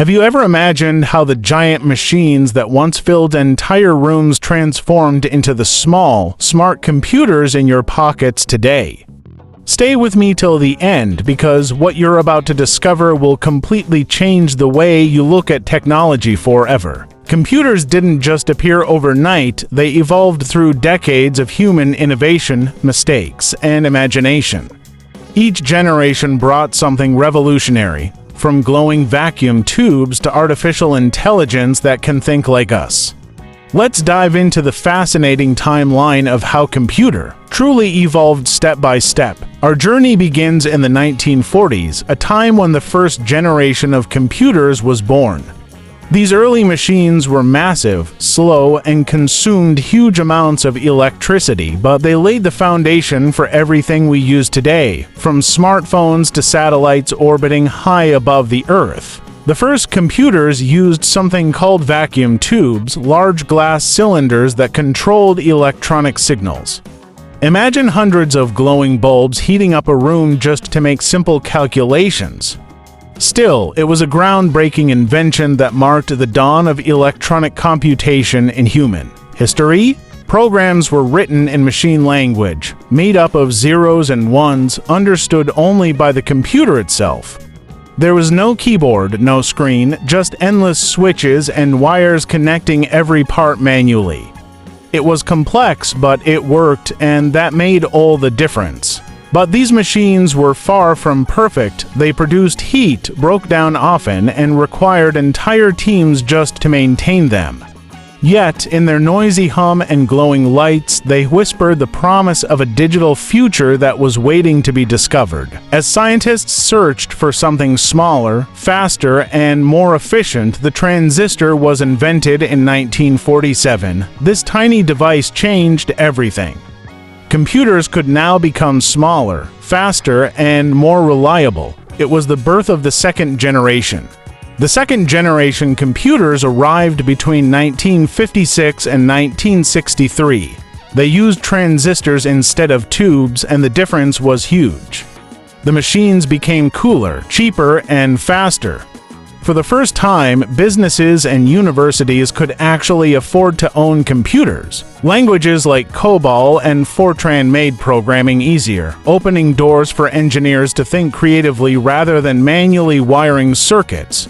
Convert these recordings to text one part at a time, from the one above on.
Have you ever imagined how the giant machines that once filled entire rooms transformed into the small, smart computers in your pockets today? Stay with me till the end, because what you're about to discover will completely change the way you look at technology forever. Computers didn't just appear overnight, they evolved through decades of human innovation, mistakes, and imagination. Each generation brought something revolutionary, from glowing vacuum tubes to artificial intelligence that can think like us. Let's dive into the fascinating timeline of how computer truly evolved step by step. Our journey begins in the 1940s, a time when the first generation of computers was born. These early machines were massive, slow, and consumed huge amounts of electricity, but they laid the foundation for everything we use today, from smartphones to satellites orbiting high above the Earth. The first computers used something called vacuum tubes, large glass cylinders that controlled electronic signals. Imagine hundreds of glowing bulbs heating up a room just to make simple calculations. Still, it was a groundbreaking invention that marked the dawn of electronic computation in human history. Programs were written in machine language, made up of zeros and ones, understood only by the computer itself. There was no keyboard, no screen, just endless switches and wires connecting every part manually. It was complex, but it worked, and that made all the difference. But these machines were far from perfect. They produced heat, broke down often, and required entire teams just to maintain them. Yet, in their noisy hum and glowing lights, they whispered the promise of a digital future that was waiting to be discovered. As scientists searched for something smaller, faster, and more efficient, the transistor was invented in 1947. This tiny device changed everything. Computers could now become smaller, faster, and more reliable. It was the birth of the second generation. The second generation computers arrived between 1956 and 1963. They used transistors instead of tubes, and the difference was huge. The machines became cooler, cheaper, and faster. For the first time, businesses and universities could actually afford to own computers. Languages like COBOL and Fortran made programming easier, opening doors for engineers to think creatively rather than manually wiring circuits.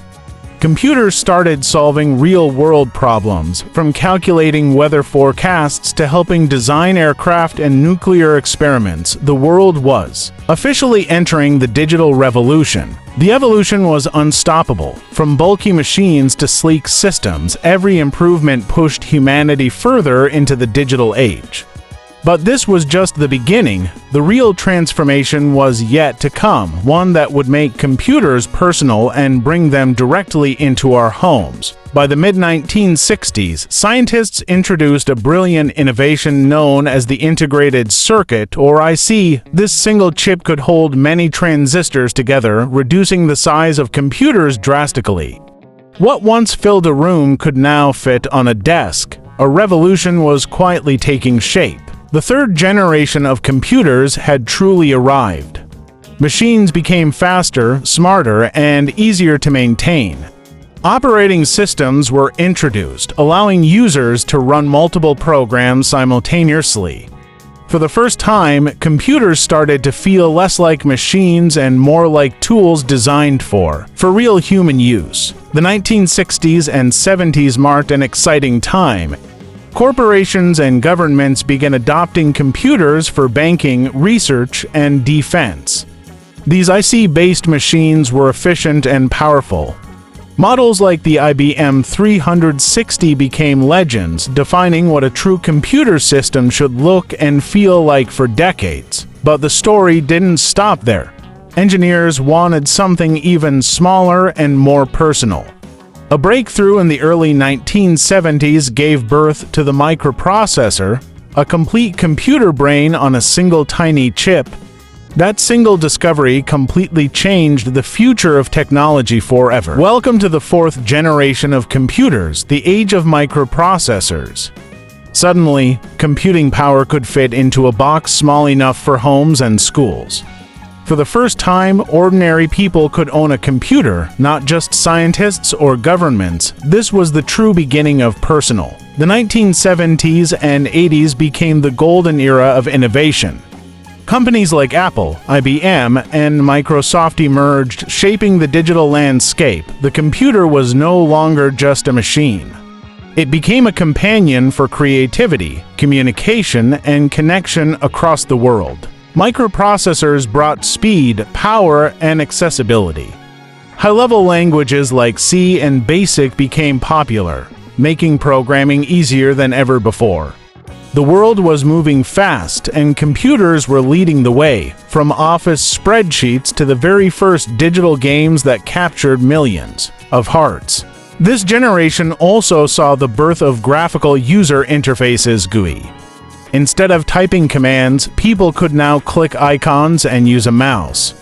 Computers started solving real-world problems, from calculating weather forecasts to helping design aircraft and nuclear experiments. The world was officially entering the digital revolution. The evolution was unstoppable. From bulky machines to sleek systems, every improvement pushed humanity further into the digital age. But this was just the beginning. The real transformation was yet to come, one that would make computers personal and bring them directly into our homes. By the mid-1960s, scientists introduced a brilliant innovation known as the integrated circuit, or IC. This single chip could hold many transistors together, reducing the size of computers drastically. What once filled a room could now fit on a desk. A revolution was quietly taking shape. The third generation of computers had truly arrived. Machines became faster, smarter, and easier to maintain. Operating systems were introduced, allowing users to run multiple programs simultaneously. For the first time, computers started to feel less like machines and more like tools designed for real human use. The 1960s and 70s marked an exciting time. Corporations and governments began adopting computers for banking, research, and defense. These IC-based machines were efficient and powerful. Models like the IBM 360 became legends, defining what a true computer system should look and feel like for decades. But the story didn't stop there. Engineers wanted something even smaller and more personal. A breakthrough in the early 1970s gave birth to the microprocessor, a complete computer brain on a single tiny chip. That single discovery completely changed the future of technology forever. Welcome to the fourth generation of computers, the age of microprocessors. Suddenly, computing power could fit into a box small enough for homes and schools. For the first time, ordinary people could own a computer, not just scientists or governments. This was the true beginning of personal. The 1970s and 80s became the golden era of innovation. Companies like Apple, IBM, and Microsoft emerged, shaping the digital landscape. The computer was no longer just a machine. It became a companion for creativity, communication, and connection across the world. Microprocessors brought speed, power, and accessibility. High-level languages like C and BASIC became popular, making programming easier than ever before. The world was moving fast, and computers were leading the way, from office spreadsheets to the very first digital games that captured millions of hearts. This generation also saw the birth of graphical user interfaces (GUI). Instead of typing commands, people could now click icons and use a mouse.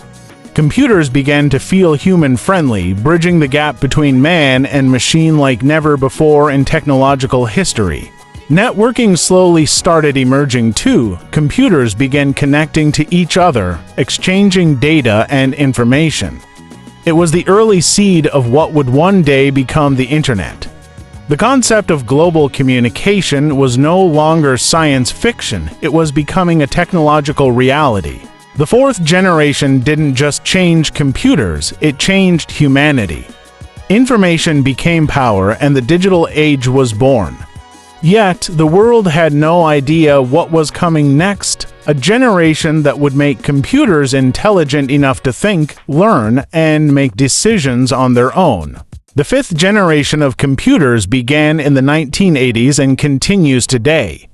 Computers began to feel human-friendly, bridging the gap between man and machine like never before in technological history. Networking slowly started emerging too. Computers began connecting to each other, exchanging data and information. It was the early seed of what would one day become the Internet. The concept of global communication was no longer science fiction, it was becoming a technological reality. The fourth generation didn't just change computers, it changed humanity. Information became power, and the digital age was born. Yet, the world had no idea what was coming next, a generation that would make computers intelligent enough to think, learn, and make decisions on their own. The fifth generation of computers began in the 1980s and continues today.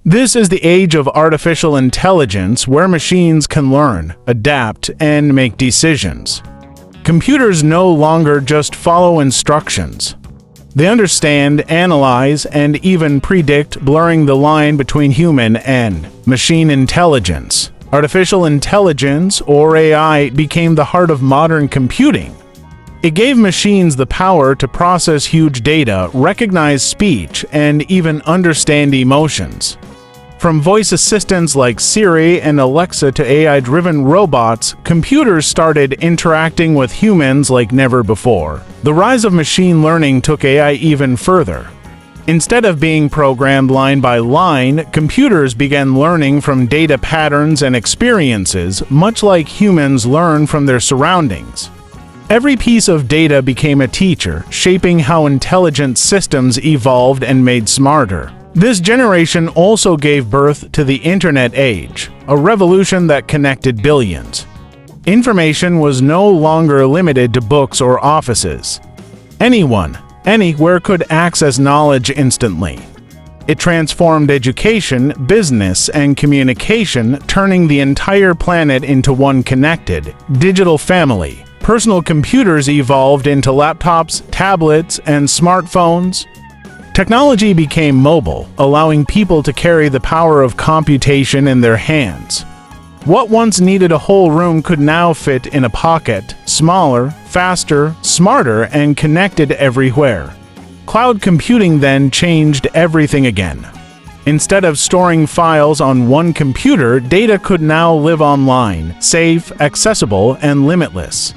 This is the age of artificial intelligence, where machines can learn, adapt, and make decisions. Computers no longer just follow instructions. They understand, analyze, and even predict, blurring the line between human and machine intelligence. Artificial intelligence, or AI, became the heart of modern computing. It gave machines the power to process huge data, recognize speech, and even understand emotions. From voice assistants like Siri and Alexa to AI-driven robots, computers started interacting with humans like never before. The rise of machine learning took AI even further. Instead of being programmed line by line, computers began learning from data patterns and experiences, much like humans learn from their surroundings. Every piece of data became a teacher, shaping how intelligent systems evolved and made smarter. This generation also gave birth to the Internet age, a revolution that connected billions. Information was no longer limited to books or offices. Anyone, anywhere could access knowledge instantly. It transformed education, business, and communication, turning the entire planet into one connected, digital family. Personal computers evolved into laptops, tablets, and smartphones. Technology became mobile, allowing people to carry the power of computation in their hands. What once needed a whole room could now fit in a pocket, smaller, faster, smarter, and connected everywhere. Cloud computing then changed everything again. Instead of storing files on one computer, data could now live online, safe, accessible, and limitless.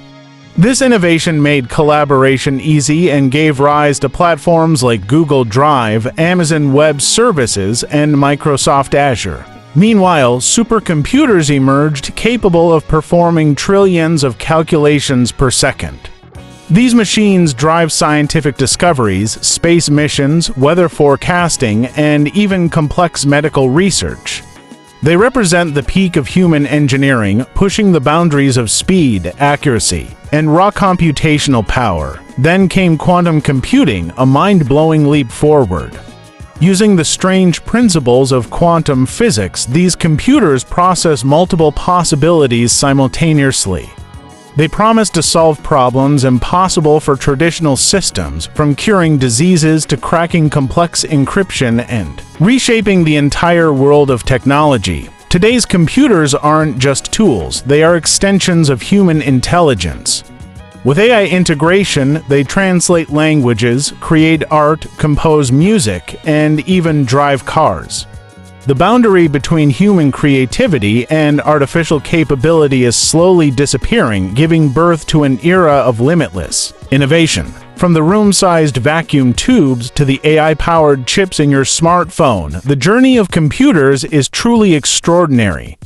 This innovation made collaboration easy and gave rise to platforms like Google Drive, Amazon Web Services, and Microsoft Azure. Meanwhile, supercomputers emerged capable of performing trillions of calculations per second. These machines drive scientific discoveries, space missions, weather forecasting, and even complex medical research. They represent the peak of human engineering, pushing the boundaries of speed, accuracy, and raw computational power. Then came quantum computing, a mind-blowing leap forward. Using the strange principles of quantum physics, these computers process multiple possibilities simultaneously. They promise to solve problems impossible for traditional systems, from curing diseases to cracking complex encryption and reshaping the entire world of technology. Today's computers aren't just tools, they are extensions of human intelligence. With AI integration, they translate languages, create art, compose music, and even drive cars. The boundary between human creativity and artificial capability is slowly disappearing, giving birth to an era of limitless innovation. From the room-sized vacuum tubes to the AI-powered chips in your smartphone, the journey of computers is truly extraordinary.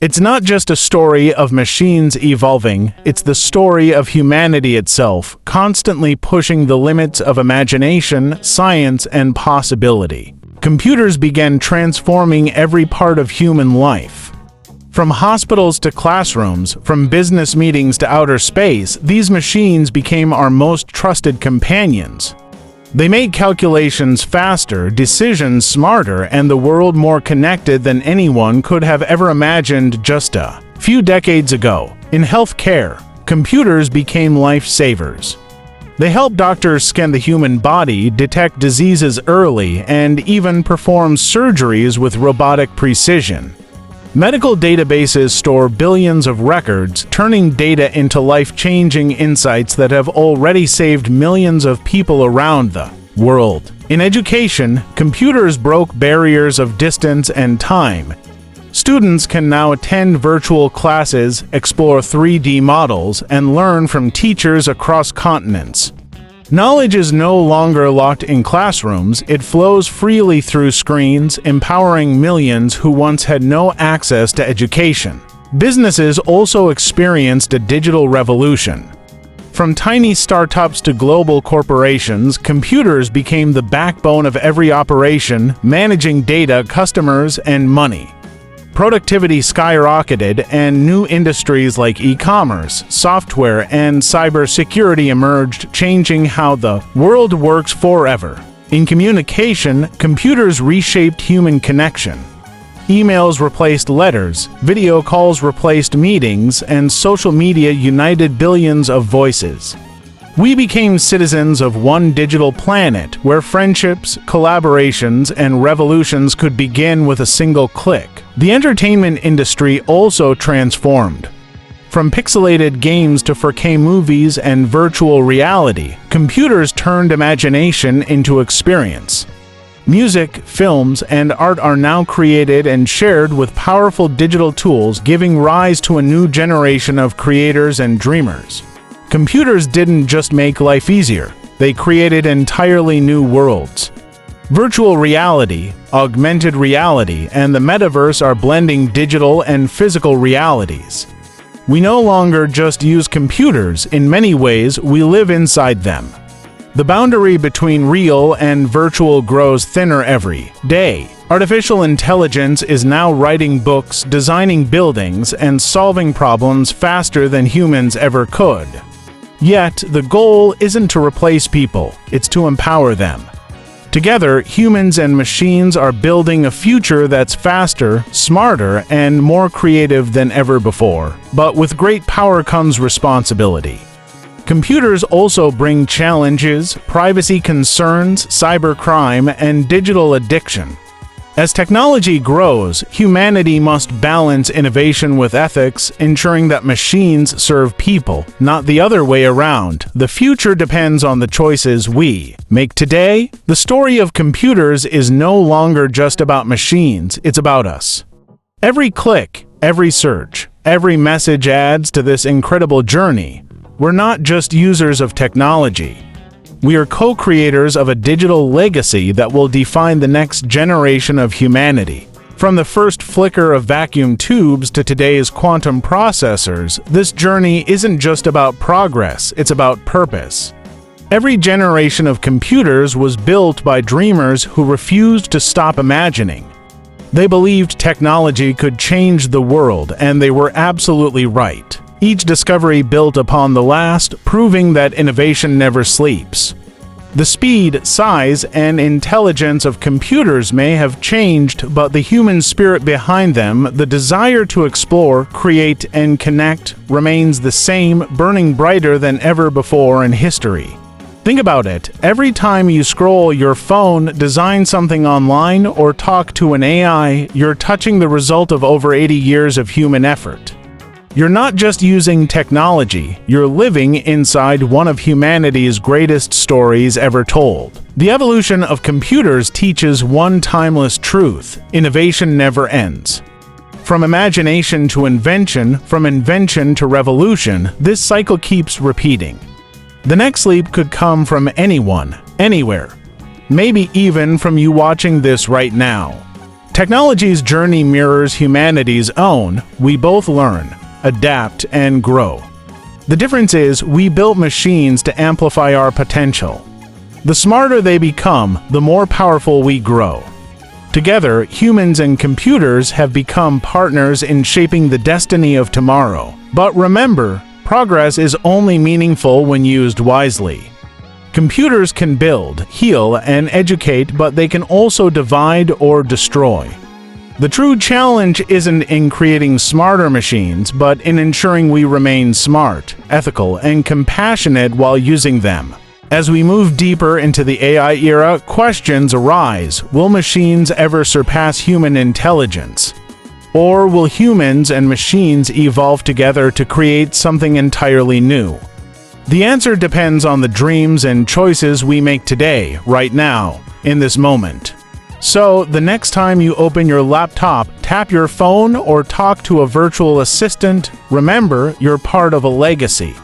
It's not just a story of machines evolving, it's the story of humanity itself, constantly pushing the limits of imagination, science, and possibility. Computers began transforming every part of human life. From hospitals to classrooms, from business meetings to outer space, these machines became our most trusted companions. They made calculations faster, decisions smarter, and the world more connected than anyone could have ever imagined just a few decades ago. In healthcare, computers became lifesavers. They help doctors scan the human body, detect diseases early, and even perform surgeries with robotic precision. Medical databases store billions of records, turning data into life-changing insights that have already saved millions of people around the world. In education, computers broke barriers of distance and time. Students can now attend virtual classes, explore 3D models, and learn from teachers across continents. Knowledge is no longer locked in classrooms, it flows freely through screens, empowering millions who once had no access to education. Businesses also experienced a digital revolution. From tiny startups to global corporations, computers became the backbone of every operation, managing data, customers, and money. Productivity skyrocketed, and new industries like e-commerce, software, and cybersecurity emerged, changing how the world works forever. In communication, computers reshaped human connection. Emails replaced letters, video calls replaced meetings, and social media united billions of voices. We became citizens of one digital planet where friendships, collaborations, and revolutions could begin with a single click. The entertainment industry also transformed. From pixelated games to 4K movies and virtual reality, computers turned imagination into experience. Music, films, and art are now created and shared with powerful digital tools, giving rise to a new generation of creators and dreamers. Computers didn't just make life easier, they created entirely new worlds. Virtual reality, augmented reality, and the metaverse are blending digital and physical realities. We no longer just use computers, in many ways we live inside them. The boundary between real and virtual grows thinner every day. Artificial intelligence is now writing books, designing buildings, and solving problems faster than humans ever could. Yet, the goal isn't to replace people, it's to empower them. Together, humans and machines are building a future that's faster, smarter, and more creative than ever before. But with great power comes responsibility. Computers also bring challenges, privacy concerns, cybercrime, and digital addiction. As technology grows, humanity must balance innovation with ethics, ensuring that machines serve people, not the other way around. The future depends on the choices we make today. The story of computers is no longer just about machines, it's about us. Every click, every search, every message adds to this incredible journey. We're not just users of technology. We are co-creators of a digital legacy that will define the next generation of humanity. From the first flicker of vacuum tubes to today's quantum processors, this journey isn't just about progress, it's about purpose. Every generation of computers was built by dreamers who refused to stop imagining. They believed technology could change the world, and they were absolutely right. Each discovery built upon the last, proving that innovation never sleeps. The speed, size, and intelligence of computers may have changed, but the human spirit behind them, the desire to explore, create, and connect, remains the same, burning brighter than ever before in history. Think about it. Every time you scroll your phone, design something online, or talk to an AI, you're touching the result of over 80 years of human effort. You're not just using technology, you're living inside one of humanity's greatest stories ever told. The evolution of computers teaches one timeless truth: innovation never ends. From imagination to invention, from invention to revolution, this cycle keeps repeating. The next leap could come from anyone, anywhere. Maybe even from you watching this right now. Technology's journey mirrors humanity's own. We both learn, adapt, and grow. The difference is we built machines to amplify our potential. The smarter they become, the more powerful we grow. Together, humans and computers have become partners in shaping the destiny of tomorrow. But remember, progress is only meaningful when used wisely. Computers can build, heal, and educate, but they can also divide or destroy. The true challenge isn't in creating smarter machines, but in ensuring we remain smart, ethical, and compassionate while using them. As we move deeper into the AI era, questions arise. Will machines ever surpass human intelligence? Or will humans and machines evolve together to create something entirely new? The answer depends on the dreams and choices we make today, right now, in this moment. So, the next time you open your laptop, tap your phone, or talk to a virtual assistant, remember you're part of a legacy.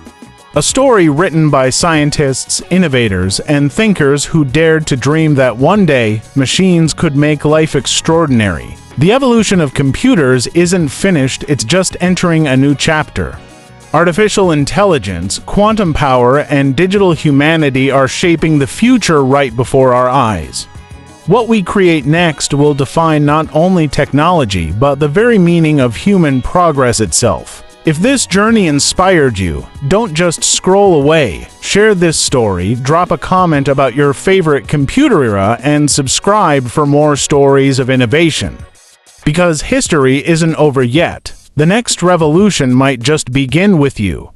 A story written by scientists, innovators, and thinkers who dared to dream that one day, machines could make life extraordinary. The evolution of computers isn't finished, it's just entering a new chapter. Artificial intelligence, quantum power, and digital humanity are shaping the future right before our eyes. What we create next will define not only technology, but the very meaning of human progress itself. If this journey inspired you, don't just scroll away. Share this story, drop a comment about your favorite computer era, and subscribe for more stories of innovation. Because history isn't over yet. The next revolution might just begin with you.